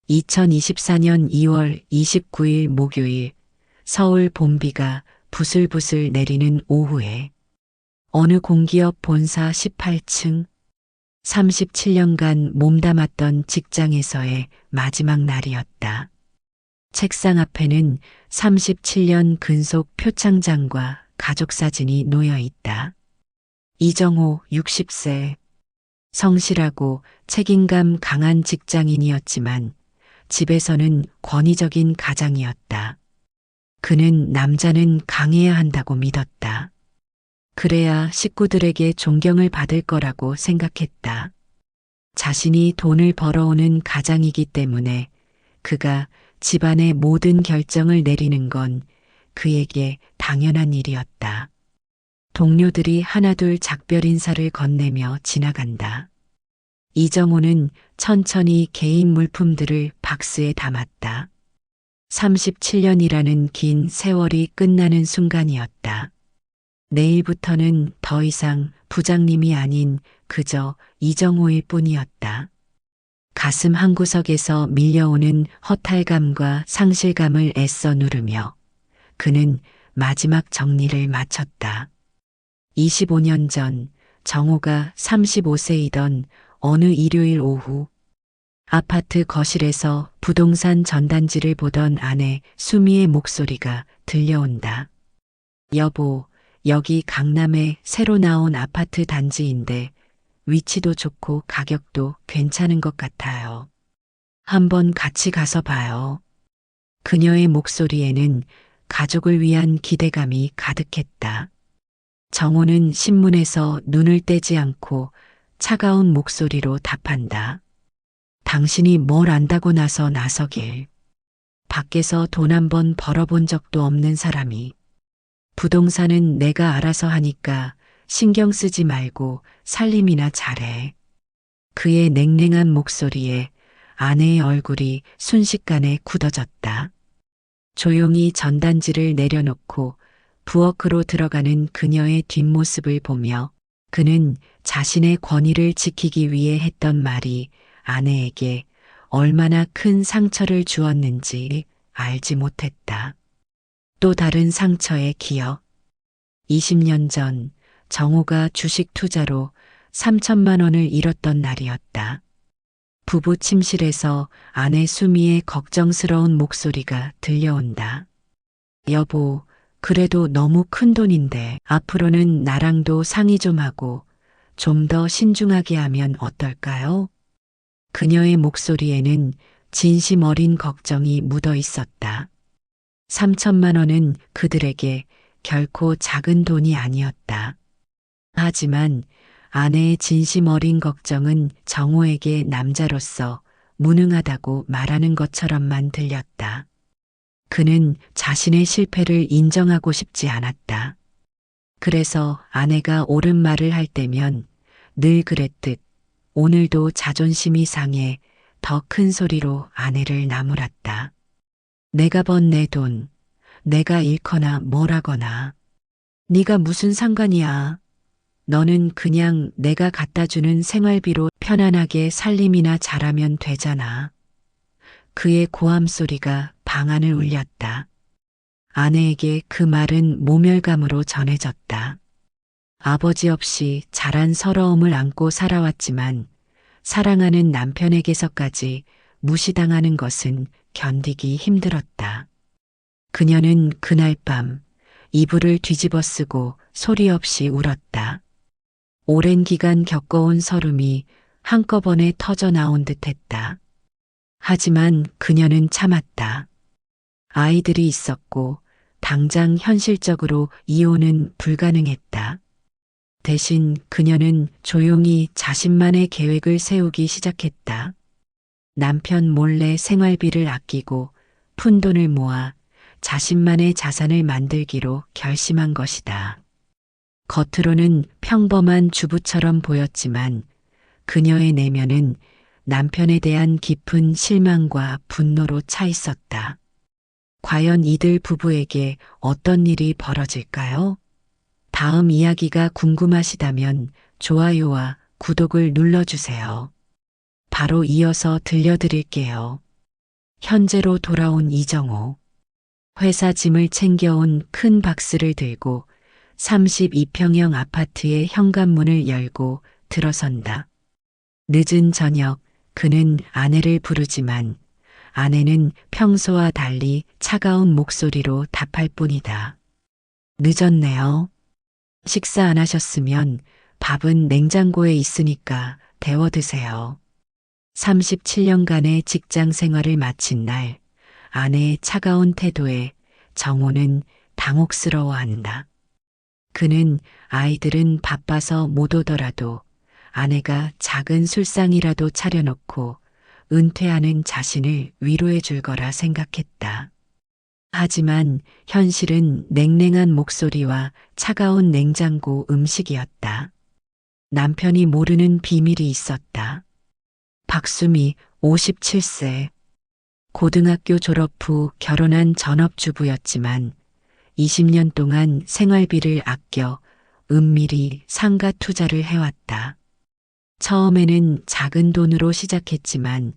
2024년 2월 29일 목요일 서울 봄비가 부슬부슬 내리는 오후에 어느 공기업 본사 18층 37년간 몸담았던 직장에서의 마지막 날이었다. 책상 앞에는 37년 근속 표창장과 가족사진이 놓여 있다. 이정호 60세. 성실하고 책임감 강한 직장인이었지만 집에서는 권위적인 가장이었다. 그는 남자는 강해야 한다고 믿었다. 그래야 식구들에게 존경을 받을 거라고 생각했다. 자신이 돈을 벌어오는 가장이기 때문에 그가 집안의 모든 결정을 내리는 건 그에게 당연한 일이었다. 동료들이 하나둘 작별 인사를 건네며 지나간다. 이정호는 천천히 개인 물품들을 박스에 담았다. 37년이라는 긴 세월이 끝나는 순간이었다. 내일부터는 더 이상 부장님이 아닌 그저 이정호일 뿐이었다. 가슴 한구석에서 밀려오는 허탈감과 상실감을 애써 누르며 그는 마지막 정리를 마쳤다. 25년 전 정호가 35세이던 어느 일요일 오후 아파트 거실에서 부동산 전단지를 보던 아내 수미의 목소리가 들려온다. 여보, 여기 강남에 새로 나온 아파트 단지인데 위치도 좋고 가격도 괜찮은 것 같아요. 한번 같이 가서 봐요. 그녀의 목소리에는 가족을 위한 기대감이 가득했다. 정호는 신문에서 눈을 떼지 않고 차가운 목소리로 답한다. 당신이 뭘 안다고 나서길. 밖에서 돈 한 번 벌어본 적도 없는 사람이. 부동산은 내가 알아서 하니까 신경 쓰지 말고 살림이나 잘해. 그의 냉랭한 목소리에 아내의 얼굴이 순식간에 굳어졌다. 조용히 전단지를 내려놓고 부엌으로 들어가는 그녀의 뒷모습을 보며 그는 자신의 권위를 지키기 위해 했던 말이 아내에게 얼마나 큰 상처를 주었는지 알지 못했다. 또 다른 상처의 기억. 20년 전 정호가 주식 투자로 3천만 원을 잃었던 날이었다. 부부 침실에서 아내 수미의 걱정스러운 목소리가 들려온다. 여보, 그래도 너무 큰 돈인데 앞으로는 나랑도 상의 좀 하고 좀 더 신중하게 하면 어떨까요? 그녀의 목소리에는 진심 어린 걱정이 묻어 있었다. 3천만 원은 그들에게 결코 작은 돈이 아니었다. 하지만 아내의 진심 어린 걱정은 정호에게 남자로서 무능하다고 말하는 것처럼만 들렸다. 그는 자신의 실패를 인정하고 싶지 않았다. 그래서 아내가 옳은 말을 할 때면 늘 그랬듯 오늘도 자존심이 상해 더 큰 소리로 아내를 나무랐다. 내가 번 내 돈, 내가 잃거나 뭘 하거나 네가 무슨 상관이야. 너는 그냥 내가 갖다주는 생활비로 편안하게 살림이나 잘하면 되잖아. 그의 고함 소리가 방안을 울렸다. 아내에게 그 말은 모멸감으로 전해졌다. 아버지 없이 자란 서러움을 안고 살아왔지만 사랑하는 남편에게서까지 무시당하는 것은 견디기 힘들었다. 그녀는 그날 밤 이불을 뒤집어 쓰고 소리 없이 울었다. 오랜 기간 겪어온 서름이 한꺼번에 터져 나온 듯했다. 하지만 그녀는 참았다. 아이들이 있었고 당장 현실적으로 이혼은 불가능했다. 대신 그녀는 조용히 자신만의 계획을 세우기 시작했다. 남편 몰래 생활비를 아끼고 푼돈을 모아 자신만의 자산을 만들기로 결심한 것이다. 겉으로는 평범한 주부처럼 보였지만 그녀의 내면은 남편에 대한 깊은 실망과 분노로 차 있었다. 과연 이들 부부에게 어떤 일이 벌어질까요? 다음 이야기가 궁금하시다면 좋아요와 구독을 눌러주세요. 바로 이어서 들려드릴게요. 현재로 돌아온 이정호. 회사 짐을 챙겨온 큰 박스를 들고 32평형 아파트의 현관문을 열고 들어선다. 늦은 저녁 그는 아내를 부르지만 아내는 평소와 달리 차가운 목소리로 답할 뿐이다. 늦었네요. 식사 안 하셨으면 밥은 냉장고에 있으니까 데워 드세요. 37년간의 직장 생활을 마친 날 아내의 차가운 태도에 정호는 당혹스러워한다. 그는 아이들은 바빠서 못 오더라도 아내가 작은 술상이라도 차려놓고 은퇴하는 자신을 위로해 줄 거라 생각했다. 하지만 현실은 냉랭한 목소리와 차가운 냉장고 음식이었다. 남편이 모르는 비밀이 있었다. 박수미 57세. 고등학교 졸업 후 결혼한 전업주부였지만 20년 동안 생활비를 아껴 은밀히 상가 투자를 해왔다. 처음에는 작은 돈으로 시작했지만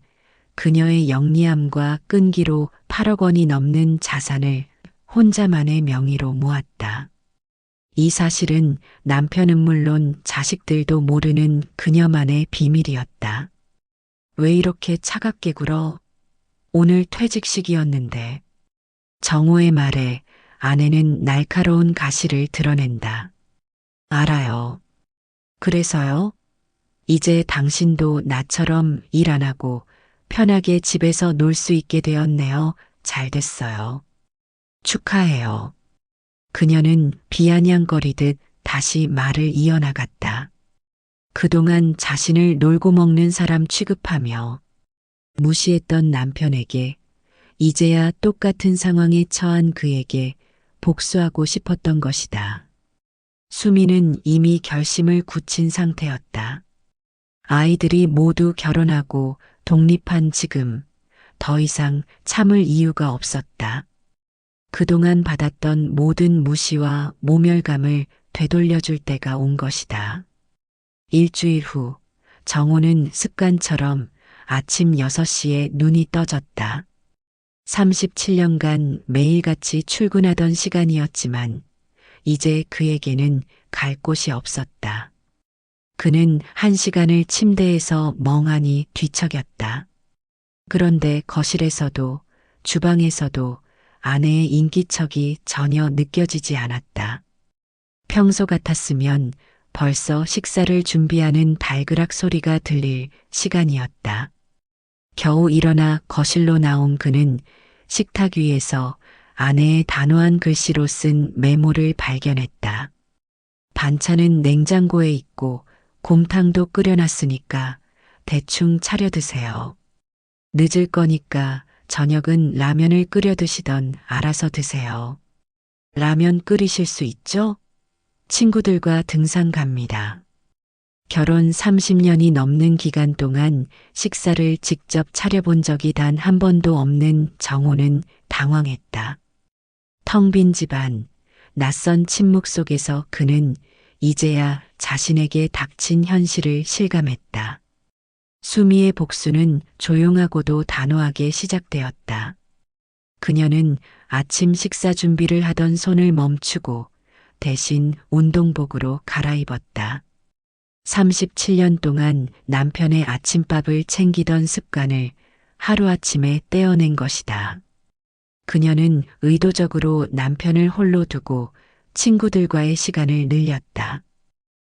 그녀의 영리함과 끈기로 8억 원이 넘는 자산을 혼자만의 명의로 모았다. 이 사실은 남편은 물론 자식들도 모르는 그녀만의 비밀이었다. 왜 이렇게 차갑게 굴어? 오늘 퇴직식이었는데. 정호의 말에 아내는 날카로운 가시를 드러낸다. 알아요. 그래서요? 이제 당신도 나처럼 일 안 하고 편하게 집에서 놀 수 있게 되었네요. 잘 됐어요. 축하해요. 그녀는 비아냥거리듯 다시 말을 이어나갔다. 그동안 자신을 놀고 먹는 사람 취급하며 무시했던 남편에게 이제야 똑같은 상황에 처한 그에게 복수하고 싶었던 것이다. 수미는 이미 결심을 굳힌 상태였다. 아이들이 모두 결혼하고 독립한 지금 더 이상 참을 이유가 없었다. 그동안 받았던 모든 무시와 모멸감을 되돌려줄 때가 온 것이다. 일주일 후 정호는 습관처럼 아침 6시에 눈이 떠졌다. 37년간 매일같이 출근하던 시간이었지만 이제 그에게는 갈 곳이 없었다. 그는 1시간을 침대에서 멍하니 뒤척였다. 그런데 거실에서도 주방에서도 아내의 인기척이 전혀 느껴지지 않았다. 평소 같았으면 벌써 식사를 준비하는 발그락 소리가 들릴 시간이었다. 겨우 일어나 거실로 나온 그는 식탁 위에서 아내의 단호한 글씨로 쓴 메모를 발견했다. 반찬은 냉장고에 있고 곰탕도 끓여놨으니까 대충 차려 드세요. 늦을 거니까 저녁은 라면을 끓여 드시던 알아서 드세요. 라면 끓이실 수 있죠? 친구들과 등산 갑니다. 결혼 30년이 넘는 기간 동안 식사를 직접 차려본 적이 단 한 번도 없는 정호는 당황했다. 텅 빈 집안, 낯선 침묵 속에서 그는 이제야 자신에게 닥친 현실을 실감했다. 수미의 복수는 조용하고도 단호하게 시작되었다. 그녀는 아침 식사 준비를 하던 손을 멈추고 대신 운동복으로 갈아입었다. 37년 동안 남편의 아침밥을 챙기던 습관을 하루아침에 떼어낸 것이다. 그녀는 의도적으로 남편을 홀로 두고 친구들과의 시간을 늘렸다.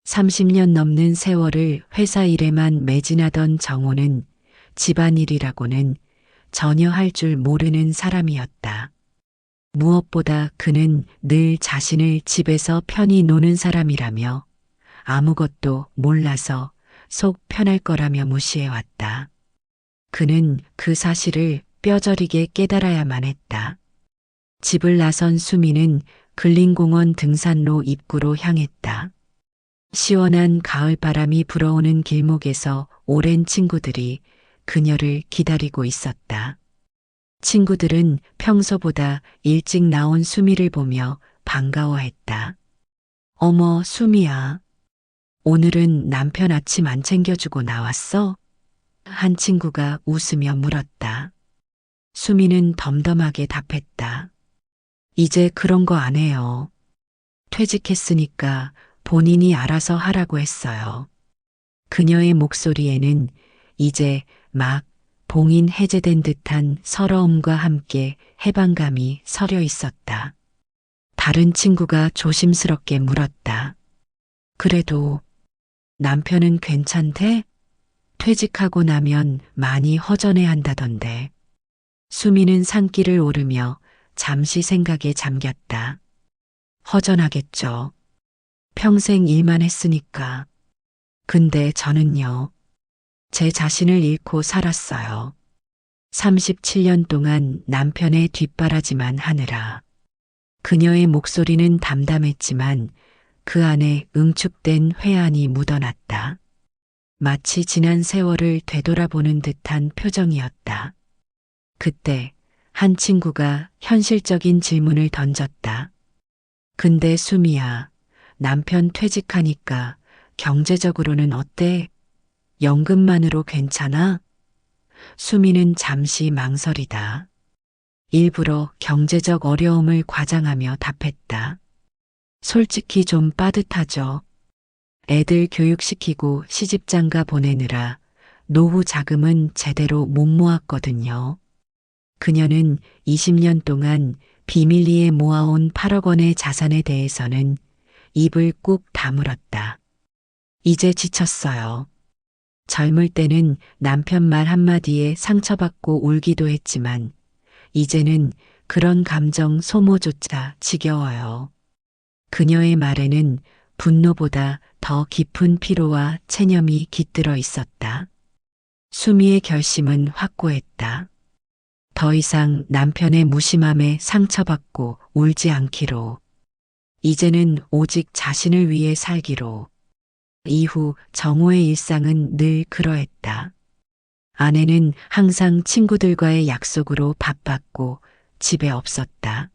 30년 넘는 세월을 회사 일에만 매진하던 정호는 집안일이라고는 전혀 할 줄 모르는 사람이었다. 무엇보다 그는 늘 자신을 집에서 편히 노는 사람이라며 아무것도 몰라서 속 편할 거라며 무시해왔다. 그는 그 사실을 뼈저리게 깨달아야만 했다. 집을 나선 수미는 근린공원 등산로 입구로 향했다. 시원한 가을바람이 불어오는 길목에서 오랜 친구들이 그녀를 기다리고 있었다. 친구들은 평소보다 일찍 나온 수미를 보며 반가워했다. 어머, 수미야. 오늘은 남편 아침 안 챙겨주고 나왔어? 한 친구가 웃으며 물었다. 수미는 덤덤하게 답했다. 이제 그런 거 안 해요. 퇴직했으니까 본인이 알아서 하라고 했어요. 그녀의 목소리에는 이제 막 봉인 해제된 듯한 서러움과 함께 해방감이 서려 있었다. 다른 친구가 조심스럽게 물었다. 그래도 남편은 괜찮대? 퇴직하고 나면 많이 허전해 한다던데. 수미는 산길을 오르며 잠시 생각에 잠겼다. 허전하겠죠. 평생 일만 했으니까. 근데 저는요. 제 자신을 잃고 살았어요. 37년 동안 남편의 뒷바라지만 하느라. 그녀의 목소리는 담담했지만 그 안에 응축된 회한이 묻어났다. 마치 지난 세월을 되돌아보는 듯한 표정이었다. 그때 한 친구가 현실적인 질문을 던졌다. 근데 수미야, 남편 퇴직하니까 경제적으로는 어때? 연금만으로 괜찮아? 수미는 잠시 망설이다. 일부러 경제적 어려움을 과장하며 답했다. 솔직히 좀 빠듯하죠. 애들 교육시키고 시집장가 보내느라 노후 자금은 제대로 못 모았거든요. 그녀는 20년 동안 비밀리에 모아온 8억 원의 자산에 대해서는 입을 꾹 다물었다. 이제 지쳤어요. 젊을 때는 남편 말 한마디에 상처받고 울기도 했지만 이제는 그런 감정 소모조차 지겨워요. 그녀의 말에는 분노보다 더 깊은 피로와 체념이 깃들어 있었다. 수미의 결심은 확고했다. 더 이상 남편의 무심함에 상처받고 울지 않기로. 이제는 오직 자신을 위해 살기로. 이후 정호의 일상은 늘 그러했다. 아내는 항상 친구들과의 약속으로 바빴고 집에 없었다.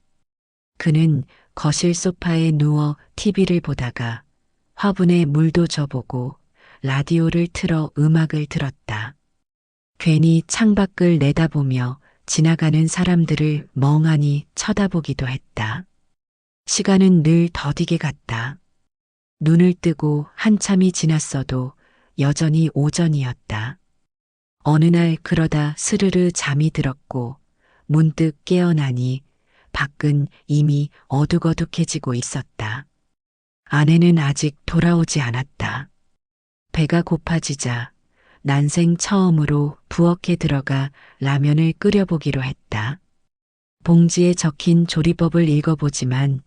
그는 거실 소파에 누워 TV를 보다가 화분에 물도 줘보고 라디오를 틀어 음악을 들었다. 괜히 창밖을 내다보며 지나가는 사람들을 멍하니 쳐다보기도 했다. 시간은 늘 더디게 갔다. 눈을 뜨고 한참이 지났어도 여전히 오전이었다. 어느 날 그러다 스르르 잠이 들었고 문득 깨어나니 밖은 이미 어둑어둑해지고 있었다. 아내는 아직 돌아오지 않았다. 배가 고파지자 난생 처음으로 부엌에 들어가 라면을 끓여보기로 했다. 봉지에 적힌 조리법을 읽어보지만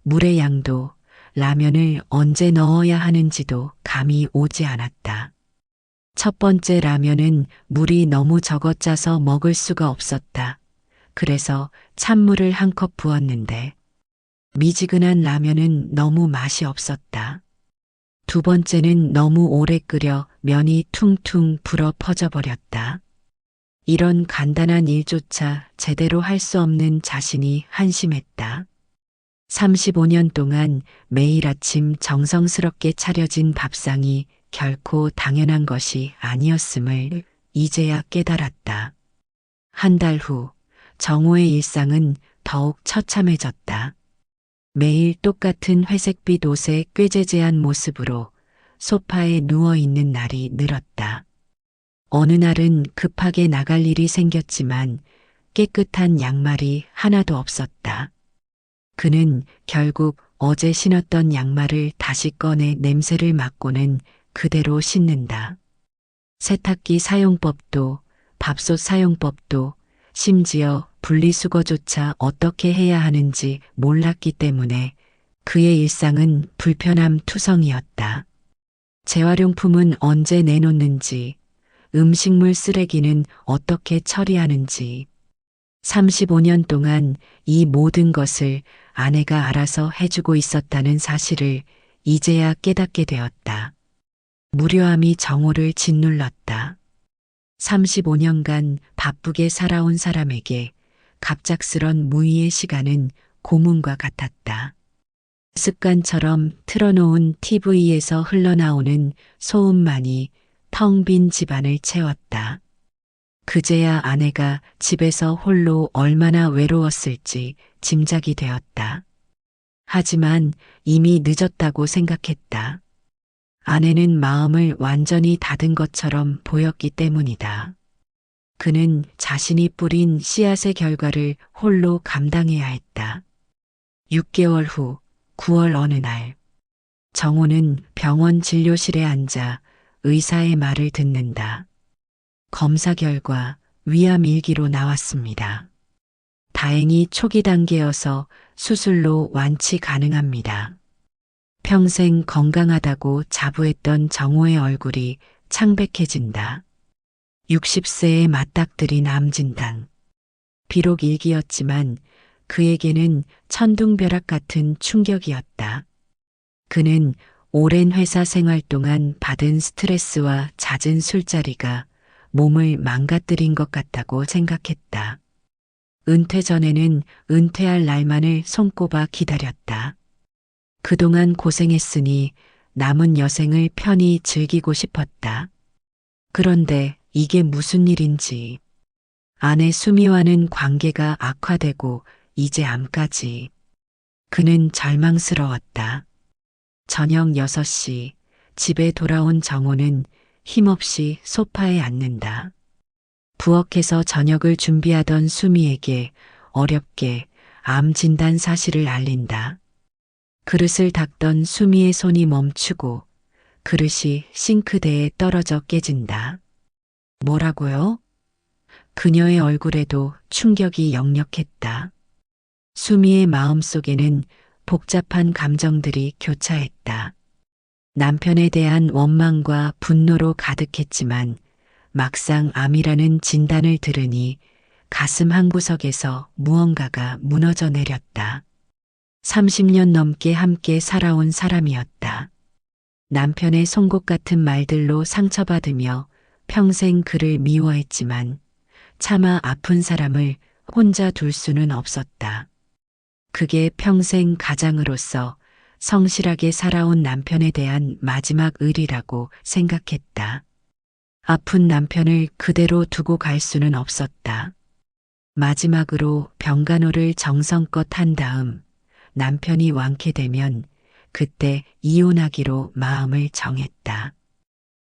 물의 양도 라면을 언제 넣어야 하는지도 감이 오지 않았다. 첫 번째 라면은 물이 너무 적어 짜서 먹을 수가 없었다. 그래서 찬물을 한 컵 부었는데 미지근한 라면은 너무 맛이 없었다. 두 번째는 너무 오래 끓여 면이 퉁퉁 불어 퍼져버렸다. 이런 간단한 일조차 제대로 할 수 없는 자신이 한심했다. 35년 동안 매일 아침 정성스럽게 차려진 밥상이 결코 당연한 것이 아니었음을 이제야 깨달았다. 한 달 후 정호의 일상은 더욱 처참해졌다. 매일 똑같은 회색빛 옷에 꾀재재한 모습으로 소파에 누워있는 날이 늘었다. 어느 날은 급하게 나갈 일이 생겼지만 깨끗한 양말이 하나도 없었다. 그는 결국 어제 신었던 양말을 다시 꺼내 냄새를 맡고는 그대로 신는다. 세탁기 사용법도 밥솥 사용법도 심지어 분리수거조차 어떻게 해야 하는지 몰랐기 때문에 그의 일상은 불편함 투성이었다. 재활용품은 언제 내놓는지, 음식물 쓰레기는 어떻게 처리하는지, 35년 동안 이 모든 것을 아내가 알아서 해주고 있었다는 사실을 이제야 깨닫게 되었다. 무료함이 정호를 짓눌렀다. 35년간 바쁘게 살아온 사람에게 갑작스런 무의의 시간은 고문과 같았다. 습관처럼 틀어놓은 TV에서 흘러나오는 소음만이 텅 빈 집안을 채웠다. 그제야 아내가 집에서 홀로 얼마나 외로웠을지 짐작이 되었다. 하지만 이미 늦었다고 생각했다. 아내는 마음을 완전히 닫은 것처럼 보였기 때문이다. 그는 자신이 뿌린 씨앗의 결과를 홀로 감당해야 했다. 6개월 후 9월 어느 날, 정호는 병원 진료실에 앉아 의사의 말을 듣는다. 검사 결과 위암 일기로 나왔습니다. 다행히 초기 단계여서 수술로 완치 가능합니다. 평생 건강하다고 자부했던 정호의 얼굴이 창백해진다. 60세에 맞닥뜨린 암 진단. 비록 일기였지만 그에게는 천둥벼락 같은 충격이었다. 그는 오랜 회사 생활 동안 받은 스트레스와 잦은 술자리가 몸을 망가뜨린 것 같다고 생각했다. 은퇴 전에는 은퇴할 날만을 손꼽아 기다렸다. 그동안 고생했으니 남은 여생을 편히 즐기고 싶었다. 그런데 이게 무슨 일인지. 아내 수미와는 관계가 악화되고 이제 암까지. 그는 절망스러웠다. 저녁 6시 집에 돌아온 정호는 힘없이 소파에 앉는다. 부엌에서 저녁을 준비하던 수미에게 어렵게 암 진단 사실을 알린다. 그릇을 닦던 수미의 손이 멈추고 그릇이 싱크대에 떨어져 깨진다. 뭐라고요? 그녀의 얼굴에도 충격이 역력했다. 수미의 마음속에는 복잡한 감정들이 교차했다. 남편에 대한 원망과 분노로 가득했지만 막상 암이라는 진단을 들으니 가슴 한구석에서 무언가가 무너져 내렸다. 30년 넘게 함께 살아온 사람이었다. 남편의 송곳 같은 말들로 상처받으며 평생 그를 미워했지만 차마 아픈 사람을 혼자 둘 수는 없었다. 그게 평생 가장으로서 성실하게 살아온 남편에 대한 마지막 의리라고 생각했다. 아픈 남편을 그대로 두고 갈 수는 없었다. 마지막으로 병간호를 정성껏 한 다음 남편이 완쾌되면 그때 이혼하기로 마음을 정했다.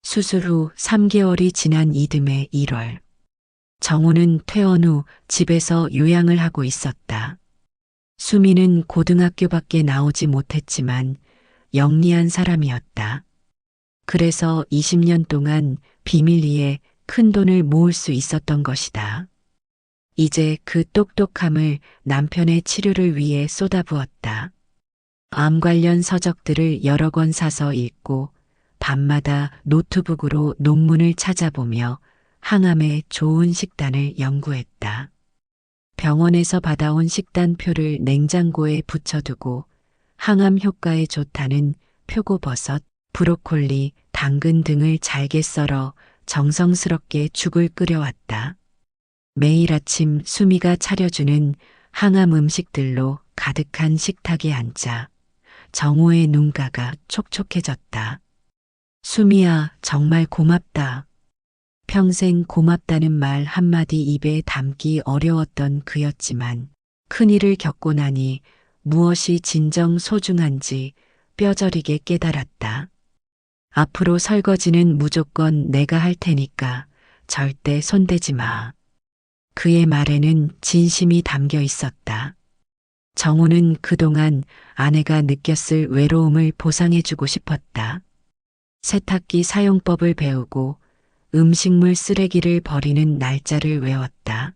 수술 후 3개월이 지난 이듬해 1월. 정호는 퇴원 후 집에서 요양을 하고 있었다. 수미는 고등학교밖에 나오지 못했지만 영리한 사람이었다. 그래서 20년 동안 비밀리에 큰 돈을 모을 수 있었던 것이다. 이제 그 똑똑함을 남편의 치료를 위해 쏟아부었다. 암 관련 서적들을 여러 권 사서 읽고 밤마다 노트북으로 논문을 찾아보며 항암에 좋은 식단을 연구했다. 병원에서 받아온 식단표를 냉장고에 붙여두고 항암 효과에 좋다는 표고버섯, 브로콜리, 당근 등을 잘게 썰어 정성스럽게 죽을 끓여왔다. 매일 아침 수미가 차려주는 항암 음식들로 가득한 식탁에 앉자 정호의 눈가가 촉촉해졌다. 수미야, 정말 고맙다. 평생 고맙다는 말 한마디 입에 담기 어려웠던 그였지만 큰일을 겪고 나니 무엇이 진정 소중한지 뼈저리게 깨달았다. 앞으로 설거지는 무조건 내가 할 테니까 절대 손대지 마. 그의 말에는 진심이 담겨 있었다. 정호는 그동안 아내가 느꼈을 외로움을 보상해주고 싶었다. 세탁기 사용법을 배우고 음식물 쓰레기를 버리는 날짜를 외웠다.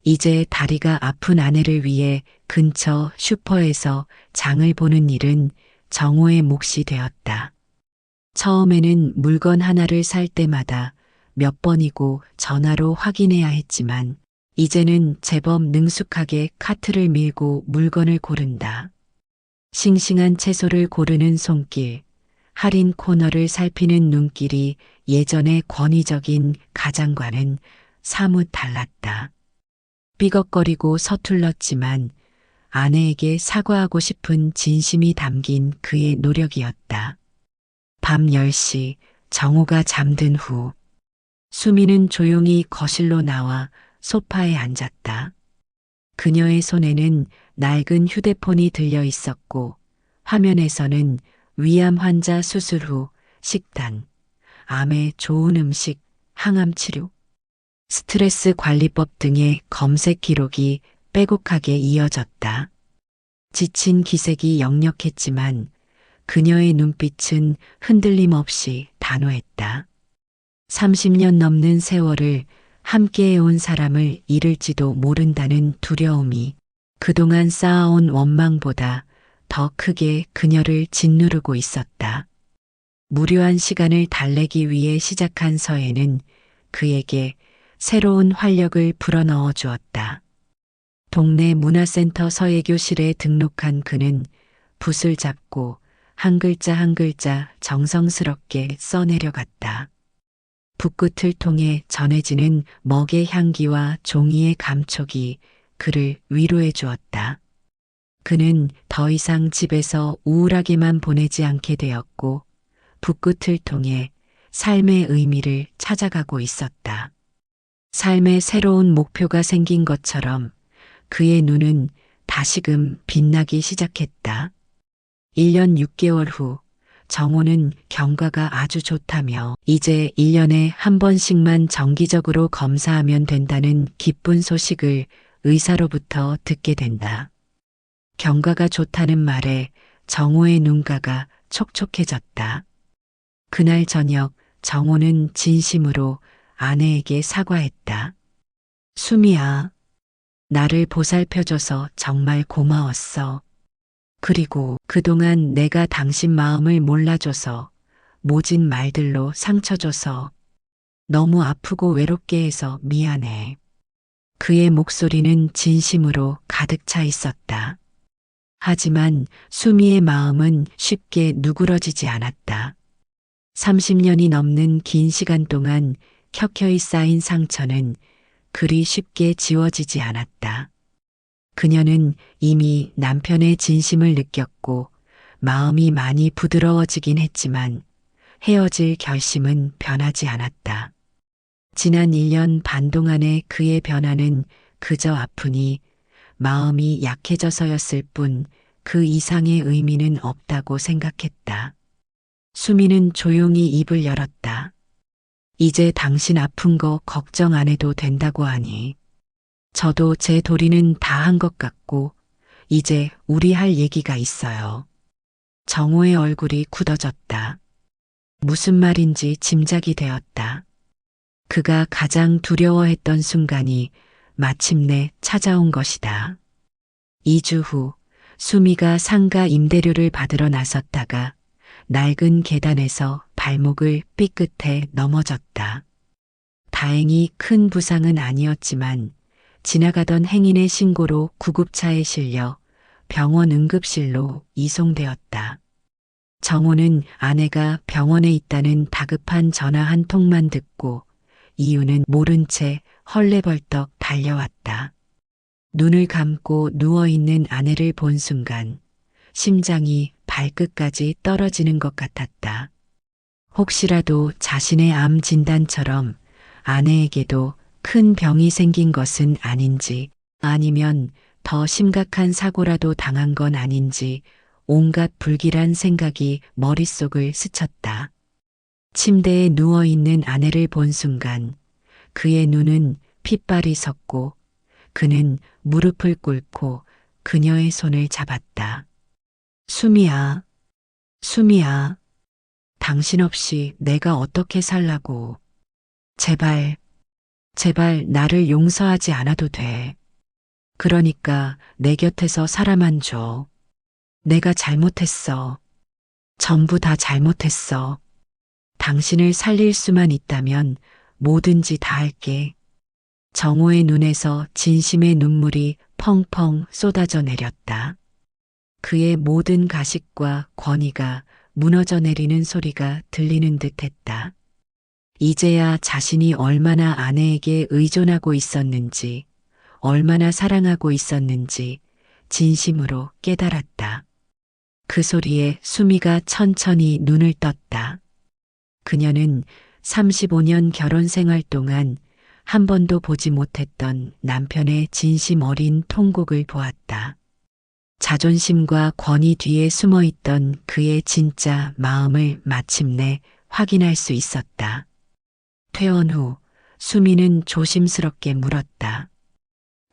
이제 다리가 아픈 아내를 위해 근처 슈퍼에서 장을 보는 일은 정호의 몫이 되었다. 처음에는 물건 하나를 살 때마다 몇 번이고 전화로 확인해야 했지만 이제는 제법 능숙하게 카트를 밀고 물건을 고른다. 싱싱한 채소를 고르는 손길, 할인 코너를 살피는 눈길이 예전의 권위적인 가장과는 사뭇 달랐다. 삐걱거리고 서툴렀지만 아내에게 사과하고 싶은 진심이 담긴 그의 노력이었다. 밤 10시 정호가 잠든 후 수미는 조용히 거실로 나와 소파에 앉았다. 그녀의 손에는 낡은 휴대폰이 들려 있었고 화면에서는 위암 환자 수술 후 식단, 암에 좋은 음식, 항암 치료, 스트레스 관리법 등의 검색 기록이 빼곡하게 이어졌다. 지친 기색이 역력했지만 그녀의 눈빛은 흔들림 없이 단호했다. 30년 넘는 세월을 함께해온 사람을 잃을지도 모른다는 두려움이 그동안 쌓아온 원망보다 더 크게 그녀를 짓누르고 있었다. 무료한 시간을 달래기 위해 시작한 서예는 그에게 새로운 활력을 불어넣어 주었다. 동네 문화센터 서예교실에 등록한 그는 붓을 잡고 한 글자 한 글자 정성스럽게 써내려갔다. 붓끝을 통해 전해지는 먹의 향기와 종이의 감촉이 그를 위로해 주었다. 그는 더 이상 집에서 우울하게만 보내지 않게 되었고 붓끝을 통해 삶의 의미를 찾아가고 있었다. 삶의 새로운 목표가 생긴 것처럼 그의 눈은 다시금 빛나기 시작했다. 1년 6개월 후 정호는 경과가 아주 좋다며 이제 1년에 한 번씩만 정기적으로 검사하면 된다는 기쁜 소식을 의사로부터 듣게 된다. 경과가 좋다는 말에 정호의 눈가가 촉촉해졌다. 그날 저녁 정호는 진심으로 아내에게 사과했다. 수미야, 나를 보살펴줘서 정말 고마웠어. 그리고 그동안 내가 당신 마음을 몰라줘서 모진 말들로 상처 줘서 너무 아프고 외롭게 해서 미안해. 그의 목소리는 진심으로 가득 차 있었다. 하지만 수미의 마음은 쉽게 누그러지지 않았다. 30년이 넘는 긴 시간 동안 켜켜이 쌓인 상처는 그리 쉽게 지워지지 않았다. 그녀는 이미 남편의 진심을 느꼈고 마음이 많이 부드러워지긴 했지만 헤어질 결심은 변하지 않았다. 지난 1년 반 동안의 그의 변화는 그저 아프니 마음이 약해져서였을 뿐 그 이상의 의미는 없다고 생각했다. 수미는 조용히 입을 열었다. 이제 당신 아픈 거 걱정 안 해도 된다고 하니 저도 제 도리는 다 한 것 같고 이제 우리 할 얘기가 있어요. 정호의 얼굴이 굳어졌다. 무슨 말인지 짐작이 되었다. 그가 가장 두려워했던 순간이 마침내 찾아온 것이다. 2주 후 수미가 상가 임대료를 받으러 나섰다가 낡은 계단에서 발목을 삐끗해 넘어졌다. 다행히 큰 부상은 아니었지만 지나가던 행인의 신고로 구급차에 실려 병원 응급실로 이송되었다. 정호는 아내가 병원에 있다는 다급한 전화 한 통만 듣고 이유는 모른 채 헐레벌떡 달려왔다. 눈을 감고 누워있는 아내를 본 순간 심장이 발끝까지 떨어지는 것 같았다. 혹시라도 자신의 암 진단처럼 아내에게도 큰 병이 생긴 것은 아닌지 아니면 더 심각한 사고라도 당한 건 아닌지 온갖 불길한 생각이 머릿속을 스쳤다. 침대에 누워있는 아내를 본 순간 그의 눈은 핏발이 섰고 그는 무릎을 꿇고 그녀의 손을 잡았다. 수미야, 수미야, 당신 없이 내가 어떻게 살라고. 제발, 제발 나를 용서하지 않아도 돼. 그러니까 내 곁에서 살아만 줘. 내가 잘못했어. 전부 다 잘못했어. 당신을 살릴 수만 있다면 뭐든지 다 할게. 정호의 눈에서 진심의 눈물이 펑펑 쏟아져 내렸다. 그의 모든 가식과 권위가 무너져 내리는 소리가 들리는 듯 했다. 이제야 자신이 얼마나 아내에게 의존하고 있었는지, 얼마나 사랑하고 있었는지 진심으로 깨달았다. 그 소리에 수미가 천천히 눈을 떴다. 그녀는 35년 결혼 생활 동안 한 번도 보지 못했던 남편의 진심 어린 통곡을 보았다. 자존심과 권위 뒤에 숨어 있던 그의 진짜 마음을 마침내 확인할 수 있었다. 퇴원 후 수미는 조심스럽게 물었다.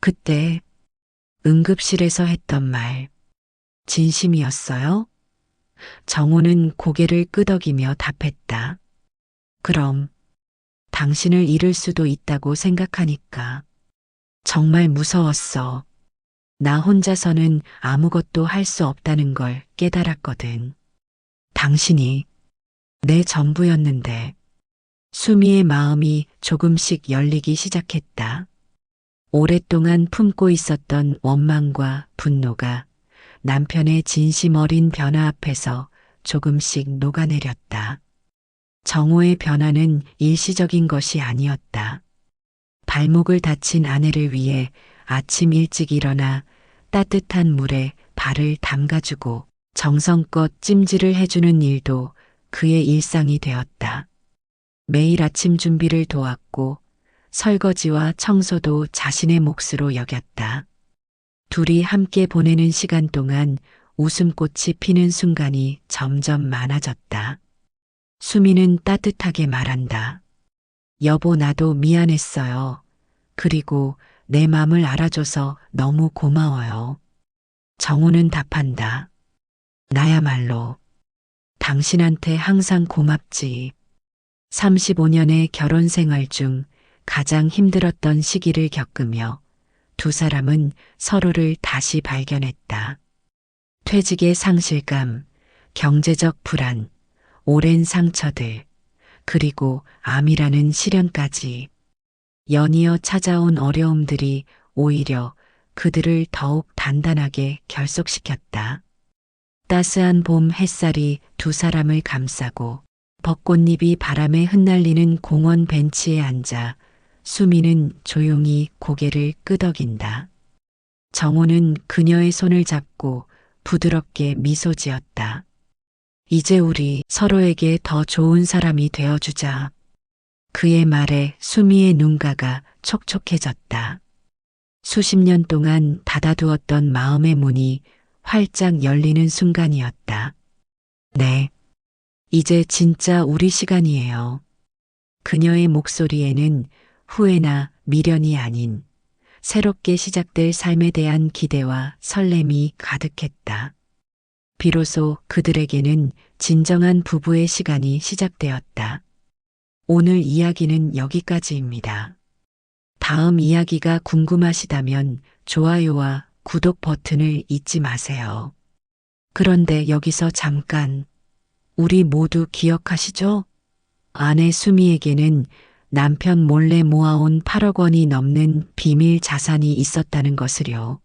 그때 응급실에서 했던 말 진심이었어요? 정호는 고개를 끄덕이며 답했다. 그럼 당신을 잃을 수도 있다고 생각하니까 정말 무서웠어. 나 혼자서는 아무것도 할 수 없다는 걸 깨달았거든. 당신이 내 전부였는데. 수미의 마음이 조금씩 열리기 시작했다. 오랫동안 품고 있었던 원망과 분노가 남편의 진심 어린 변화 앞에서 조금씩 녹아내렸다. 정호의 변화는 일시적인 것이 아니었다. 발목을 다친 아내를 위해 아침 일찍 일어나 따뜻한 물에 발을 담가주고 정성껏 찜질을 해주는 일도 그의 일상이 되었다. 매일 아침 준비를 도왔고 설거지와 청소도 자신의 몫으로 여겼다. 둘이 함께 보내는 시간 동안 웃음꽃이 피는 순간이 점점 많아졌다. 수미는 따뜻하게 말한다. 여보, 나도 미안했어요. 그리고 내 맘을 알아줘서 너무 고마워요. 정우는 답한다. 나야말로 당신한테 항상 고맙지. 35년의 결혼 생활 중 가장 힘들었던 시기를 겪으며 두 사람은 서로를 다시 발견했다. 퇴직의 상실감, 경제적 불안, 오랜 상처들, 그리고 암이라는 시련까지 연이어 찾아온 어려움들이 오히려 그들을 더욱 단단하게 결속시켰다. 따스한 봄 햇살이 두 사람을 감싸고 벚꽃잎이 바람에 흩날리는 공원 벤치에 앉아 수미는 조용히 고개를 끄덕인다. 정호는 그녀의 손을 잡고 부드럽게 미소 지었다. 이제 우리 서로에게 더 좋은 사람이 되어주자. 그의 말에 수미의 눈가가 촉촉해졌다. 수십 년 동안 닫아두었던 마음의 문이 활짝 열리는 순간이었다. 네. 이제 진짜 우리 시간이에요. 그녀의 목소리에는 후회나 미련이 아닌 새롭게 시작될 삶에 대한 기대와 설렘이 가득했다. 비로소 그들에게는 진정한 부부의 시간이 시작되었다. 오늘 이야기는 여기까지입니다. 다음 이야기가 궁금하시다면 좋아요와 구독 버튼을 잊지 마세요. 그런데 여기서 잠깐, 우리 모두 기억하시죠? 아내 수미에게는 남편 몰래 모아온 8억 원이 넘는 비밀 자산이 있었다는 것을요.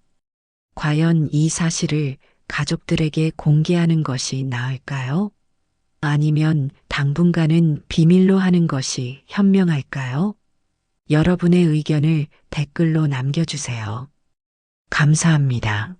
과연 이 사실을 가족들에게 공개하는 것이 나을까요? 아니면 당분간은 비밀로 하는 것이 현명할까요? 여러분의 의견을 댓글로 남겨주세요. 감사합니다.